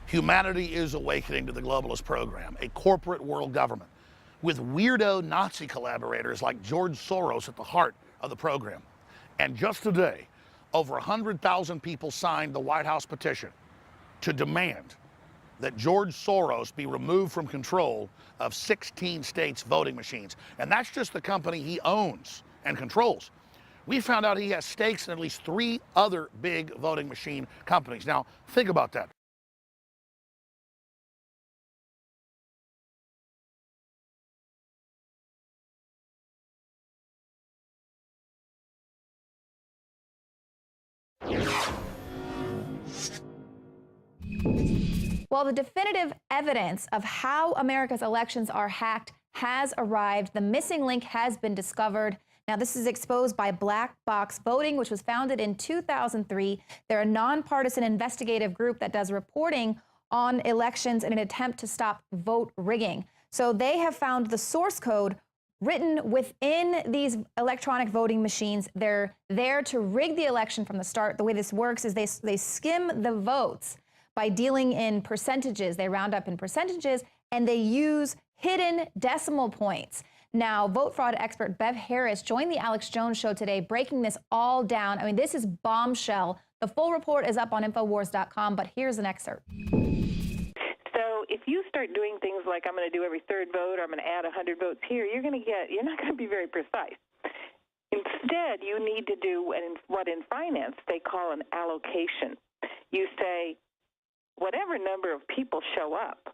Humanity is awakening to the globalist program, a corporate world government with weirdo Nazi collaborators like George Soros at the heart of the program. And just today, over 100,000 people signed the White House petition to demand that George Soros be removed from control of 16 states' voting machines. And that's just the company he owns and controls. We found out he has stakes in at least 3 other big voting machine companies. Now, think about that. Well, the definitive evidence of how America's elections are hacked has arrived. The missing link has been discovered. Now, this is exposed by Black Box Voting, which was founded in 2003. They're a nonpartisan investigative group that does reporting on elections in an attempt to stop vote rigging. So they have found the source code written within these electronic voting machines. They're there to rig the election from the start. The way this works is they skim the votes by dealing in percentages. They round up in percentages, and they use hidden decimal points. Now, vote fraud expert Bev Harris joined the Alex Jones Show today, breaking this all down. I mean, this is bombshell. The full report is up on Infowars.com, but here's an excerpt. So if you start doing things like I'm going to do every third vote, or I'm going to add 100 votes here, you're not going to be very precise. Instead, you need to do what in finance they call an allocation. You say, whatever number of people show up,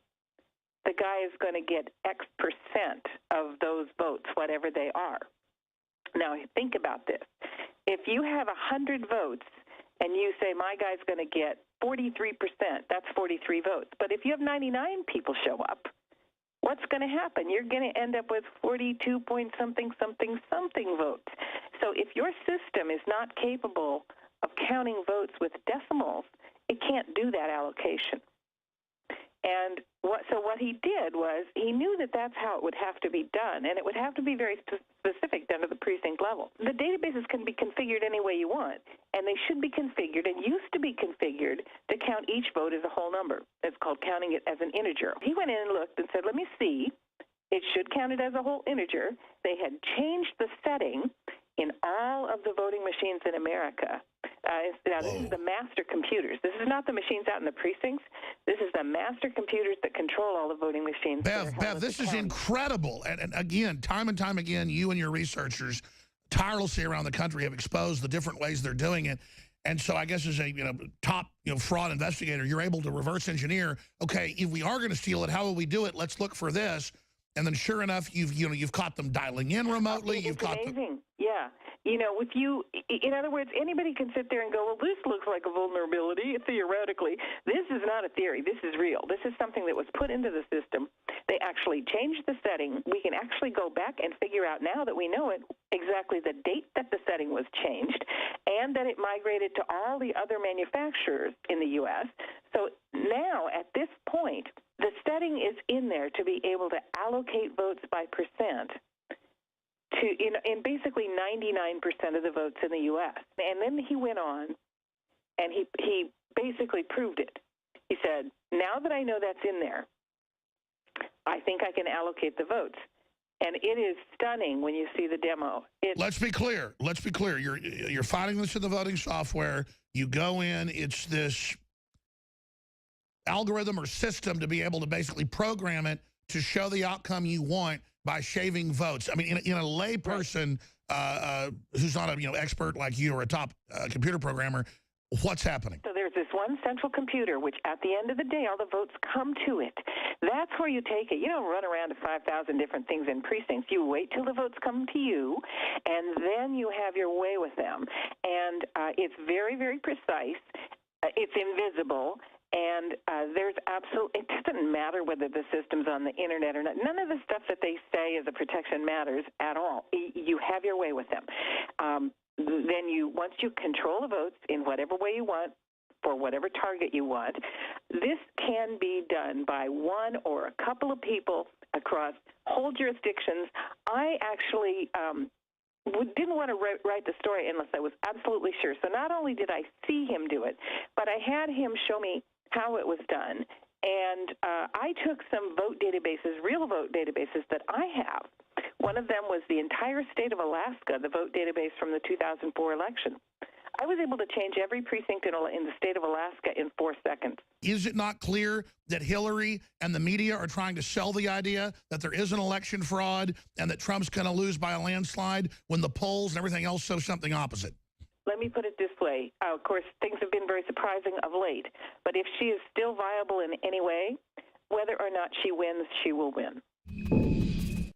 the guy is going to get X percent of those votes, whatever they are. Now, think about this. If you have 100 votes and you say my guy's going to get 43%, that's 43 votes. But if you have 99 people show up, what's going to happen? You're going to end up with 42 point something votes. So if your system is not capable of counting votes with decimals, it can't do that allocation. And so what he did was he knew that that's how it would have to be done, and it would have to be very specific down to the precinct level. The databases can be configured any way you want, and they should be configured and used to be configured to count each vote as a whole number. It's called counting it as an integer. He went in and looked and said, let me see. It should count it as a whole integer. They had changed the setting in all of the voting machines in America. Now, this is the master computers. This is not the machines out in the precincts. This is the master computers that control all the voting machines. Bev, this is incredible. And again, time and time again, you and your researchers tirelessly around the country have exposed the different ways they're doing it. And so I guess as a top fraud investigator, you're able to reverse engineer, okay, if we are going to steal it, how will we do it? Let's look for this. And then sure enough, you've caught them dialing in remotely. It's amazing. Yeah. In other words, anybody can sit there and go, well, this looks like a vulnerability, theoretically. This is not a theory. This is real. This is something that was put into the system. They actually changed the setting. We can actually go back and figure out now that we know it, exactly the date that the setting was changed and that it migrated to all the other manufacturers in the U.S. So now, at this point, the setting is in there to be able to allocate votes by percent to in basically 99% of the votes in the U.S. And then he went on and he basically proved it. He said, now that I know that's in there, I think I can allocate the votes. And it is stunning when you see the demo. Let's be clear. You're finding this in the voting software. You go in, it's this algorithm or system to be able to basically program it to show the outcome you want by shaving votes. I mean, in a lay person who's not a expert like you or a top computer programmer, what's happening? So there's this one central computer, which at the end of the day, all the votes come to it. That's where you take it. You don't run around to 5,000 different things in precincts. You wait till the votes come to you, and then you have your way with them. And it's very, very precise. It's invisible. And there's it doesn't matter whether the system's on the internet or not. None of the stuff that they say as a protection matters at all. You have your way with them. Then once you control the votes in whatever way you want, for whatever target you want, this can be done by one or a couple of people across whole jurisdictions. I actually didn't want to write the story unless I was absolutely sure. So not only did I see him do it, but I had him show me how it was done. And I took some vote databases, real vote databases that I have. One of them was the entire state of Alaska, the vote database from the 2004 election. I was able to change every precinct in the state of Alaska in 4 seconds. Is it not clear that Hillary and the media are trying to sell the idea that there is an election fraud and that Trump's going to lose by a landslide when the polls and everything else show something opposite? Let me put it this way. Of course, things have been very surprising of late. But if she is still viable in any way, whether or not she wins, she will win.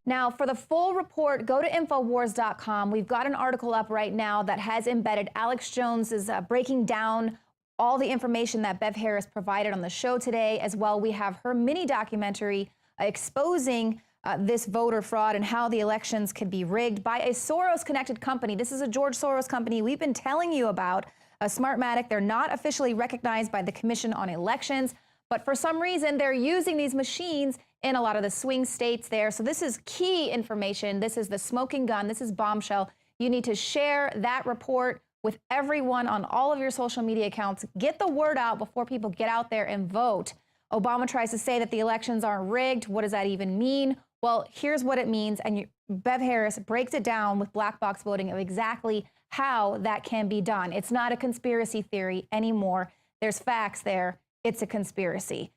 Now, for the full report, go to Infowars.com. We've got an article up right now that has embedded Alex Jones's breaking down all the information that Bev Harris provided on the show today. As well, we have her mini documentary exposing this voter fraud and how the elections could be rigged by a Soros-connected company. This is a George Soros company we've been telling you about, Smartmatic. They're not officially recognized by the Commission on Elections, but for some reason, they're using these machines in a lot of the swing states there. So this is key information. This is the smoking gun. This is bombshell. You need to share that report with everyone on all of your social media accounts. Get the word out before people get out there and vote. Obama tries to say that the elections aren't rigged. What does that even mean? Well, here's what it means. And Bev Harris breaks it down with black box voting of exactly how that can be done. It's not a conspiracy theory anymore. There's facts there. It's a conspiracy.